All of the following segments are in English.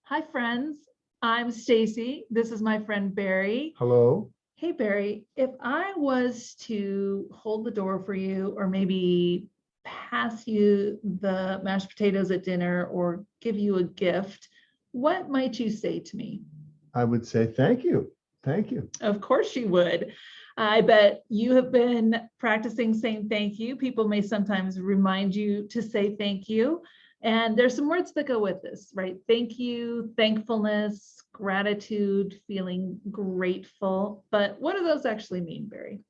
Hi, friends. I'm Stacy. This is my friend Barry. Hello. Hey, Barry, if I was to hold the door for you or maybe pass you the mashed potatoes at dinner or give you a gift, what might you say to me? I would say thank you. Thank you. Of course you would. I bet you have been practicing saying thank you. People may sometimes remind you to say thank you. And there's some words that go with this, right? Thank you, thankfulness, gratitude, feeling grateful. But what do those actually mean, Barry?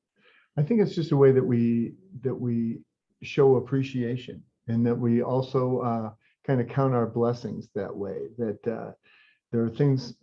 I think it's just a way that we show appreciation, and that we also kind of count our blessings that way. That there are things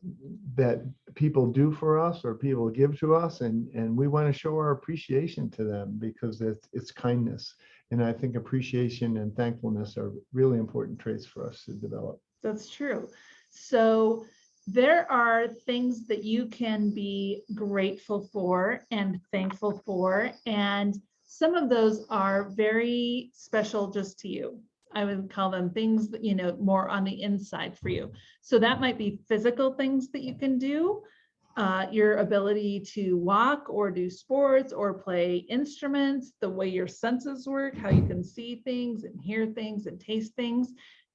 that people do for us or people give to us, and we want to show our appreciation to them because it's kindness. And I think appreciation and thankfulness are really important traits for us to develop. That's true. So there are things that you can be grateful for and thankful for, and some of those are very special just to you. I would call them things that, more on the inside for you. So that might be physical things that you can do, your ability to walk or do sports or play instruments, the way your senses work, how you can see things and hear things and taste things.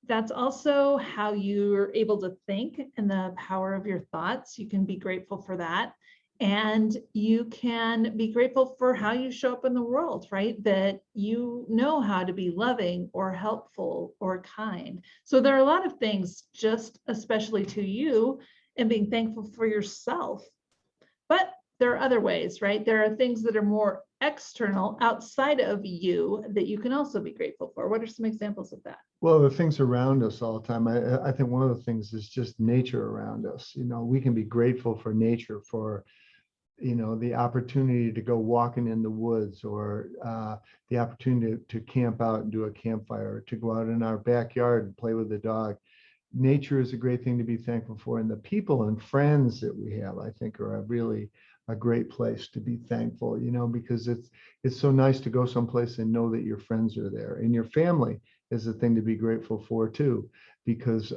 That's also how you're able to think and the power of your thoughts. You can be grateful for that. And you can be grateful for how you show up in the world, right? That you know how to be loving or helpful or kind. So there are a lot of things just especially to you, and being thankful for yourself. But there are other ways, right? There are things that are more external outside of you that you can also be grateful for. What are some examples of that? Well, the things around us all the time. I think one of the things is just nature around us. We can be grateful for nature, for the opportunity to go walking in the woods, or the opportunity to camp out and do a campfire, to go out in our backyard and play with the dog. Nature is a great thing to be thankful for, and the people and friends that we have, I think, are really a great place to be thankful, because it's so nice to go someplace and know that your friends are there, and your family is a thing to be grateful for too, because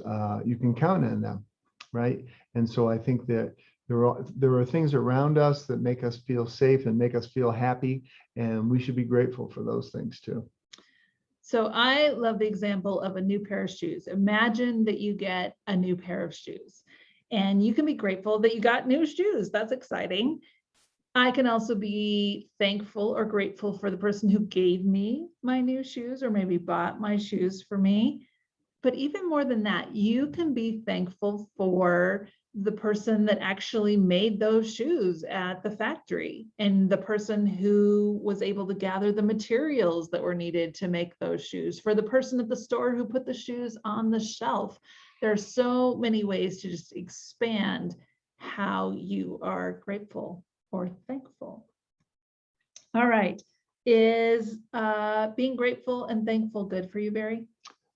you can count on them, right? And so I think that there are things around us that make us feel safe and make us feel happy, and we should be grateful for those things too. So I love the example of a new pair of shoes. Imagine that you get a new pair of shoes, and you can be grateful that you got new shoes. That's exciting. I can also be thankful or grateful for the person who gave me my new shoes or maybe bought my shoes for me. But even more than that, you can be thankful for the person that actually made those shoes at the factory, and the person who was able to gather the materials that were needed to make those shoes, for the person at the store who put the shoes on the shelf. There are so many ways to just expand how you are grateful or thankful. All right. Is being grateful and thankful good for you, Barry?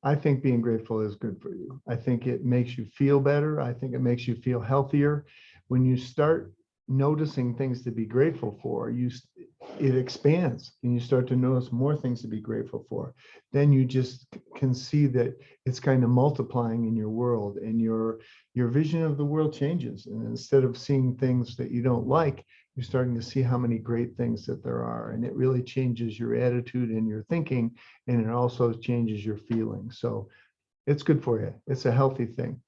I think being grateful is good for you. I think it makes you feel better. I think it makes you feel healthier. When you start noticing things to be grateful for, it expands, and you start to notice more things to be grateful for. Then you just can see that it's kind of multiplying in your world, and your vision of the world changes. And instead of seeing things that you don't like, you're starting to see how many great things that there are. And it really changes your attitude and your thinking, and it also changes your feelings. So it's good for you. It's a healthy thing.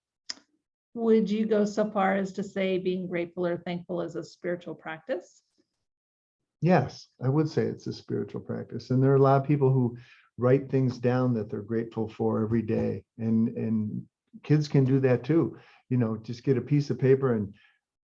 Would you go so far as to say being grateful or thankful is a spiritual practice? Yes, I would say it's a spiritual practice. And there are a lot of people who write things down that they're grateful for every day. And kids can do that too. Just get a piece of paper and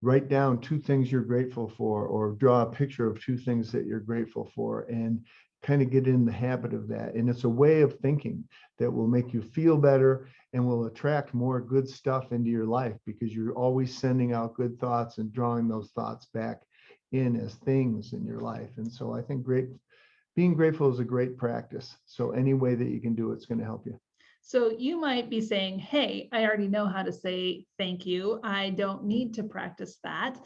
write down 2 things you're grateful for, or draw a picture of 2 things that you're grateful for, and kind of get in the habit of that. And it's a way of thinking that will make you feel better and will attract more good stuff into your life, because you're always sending out good thoughts and drawing those thoughts back in as things in your life. And so I think being grateful is a great practice. So any way that you can do it's going to help you. So you might be saying, hey, I already know how to say thank you. I don't need to practice that.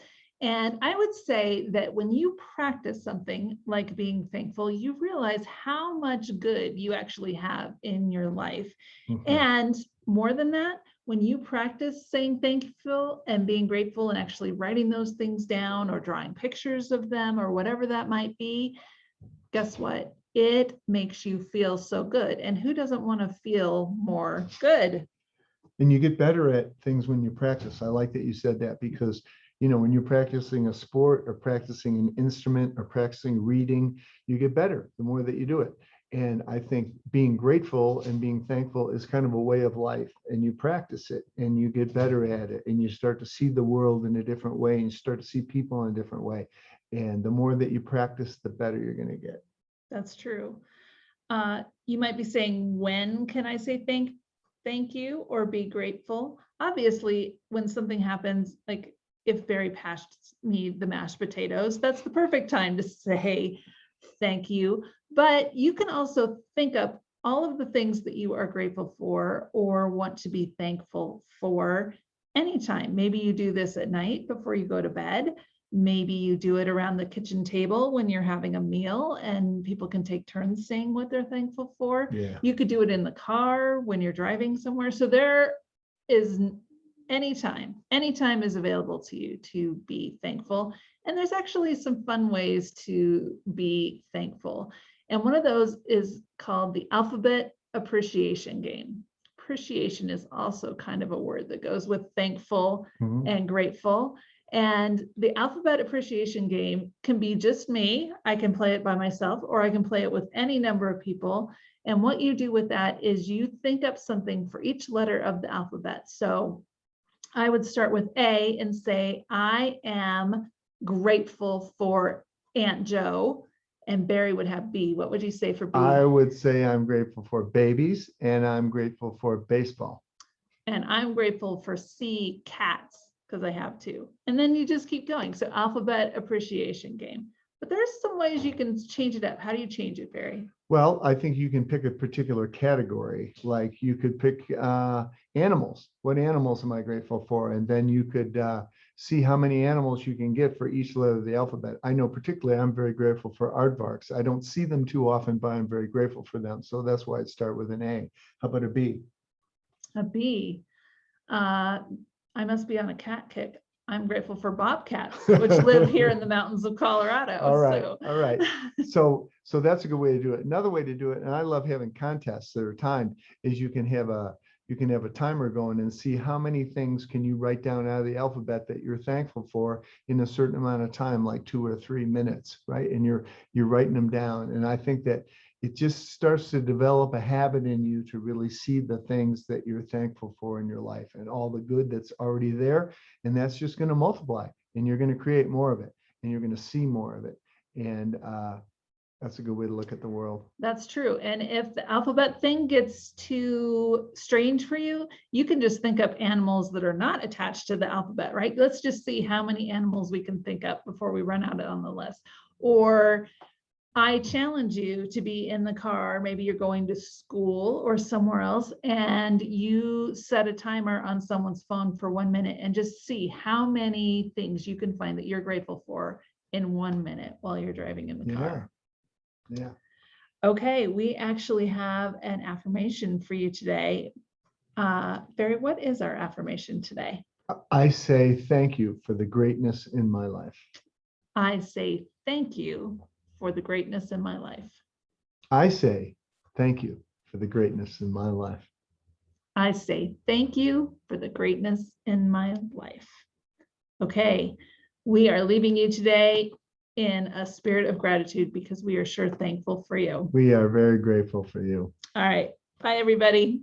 And I would say that when you practice something like being thankful, you realize how much good you actually have in your life. And more than that, when you practice saying thankful and being grateful and actually writing those things down or drawing pictures of them or whatever that might be, guess what? It makes you feel so good. And who doesn't want to feel more good? And you get better at things when you practice. I like that you said that, because when you're practicing a sport or practicing an instrument or practicing reading, you get better the more that you do it. And I think being grateful and being thankful is kind of a way of life, and you practice it and you get better at it, and you start to see the world in a different way, and you start to see people in a different way. And the more that you practice, the better you're going to get. That's true. You might be saying, when can I say thank you or be grateful? Obviously, when something happens, like if Barry passed me the mashed potatoes, that's the perfect time to say thank you. But you can also think up all of the things that you are grateful for or want to be thankful for anytime. Maybe you do this at night before you go to bed. Maybe you do it around the kitchen table when you're having a meal and people can take turns saying what they're thankful for. Yeah. You could do it in the car when you're driving somewhere. So there is anytime is available to you to be thankful. And there's actually some fun ways to be thankful. And one of those is called the alphabet appreciation game. Appreciation is also kind of a word that goes with thankful and grateful. And the alphabet appreciation game can be just me. I can play it by myself, or I can play it with any number of people. And what you do with that is you think up something for each letter of the alphabet. So I would start with A and say, I am grateful for Aunt Joe. And Barry would have B. What would you say for B? I would say I'm grateful for babies, and I'm grateful for baseball. And I'm grateful for C, cats, because I have two. And then you just keep going. So alphabet appreciation game. But there's some ways you can change it up. How do you change it, Barry? Well, I think you can pick a particular category. Like you could pick animals. What animals am I grateful for? And then you could see how many animals you can get for each letter of the alphabet. I know particularly I'm very grateful for aardvarks. I don't see them too often, but I'm very grateful for them. So that's why I'd start with an A. How about a B? A B. I must be on a cat kick. I'm grateful for bobcats, which live here in the mountains of Colorado. All right. So. All right. So that's a good way to do it. Another way to do it, and I love having contests that are timed, is you can have a timer going and see how many things can you write down out of the alphabet that you're thankful for in a certain amount of time, like 2 or 3 minutes, right? And you're writing them down. And I think that it just starts to develop a habit in you to really see the things that you're thankful for in your life and all the good that's already there. And that's just going to multiply, and you're going to create more of it, and you're going to see more of it. And that's a good way to look at the world. That's true. And if the alphabet thing gets too strange for you, you can just think up animals that are not attached to the alphabet, right? Let's just see how many animals we can think up before we run out on the list. Or I challenge you to be in the car, maybe you're going to school or somewhere else, and you set a timer on someone's phone for 1 minute and just see how many things you can find that you're grateful for in 1 minute while you're driving in the car. Yeah. Okay, we actually have an affirmation for you today. Barry, what is our affirmation today? I say thank you for the greatness in my life. I say thank you for the greatness in my life. I say thank you for the greatness in my life. I say thank you for the greatness in my life. Okay, we are leaving you today in a spirit of gratitude because we are sure thankful for you. We are very grateful for you. All right. Bye, everybody.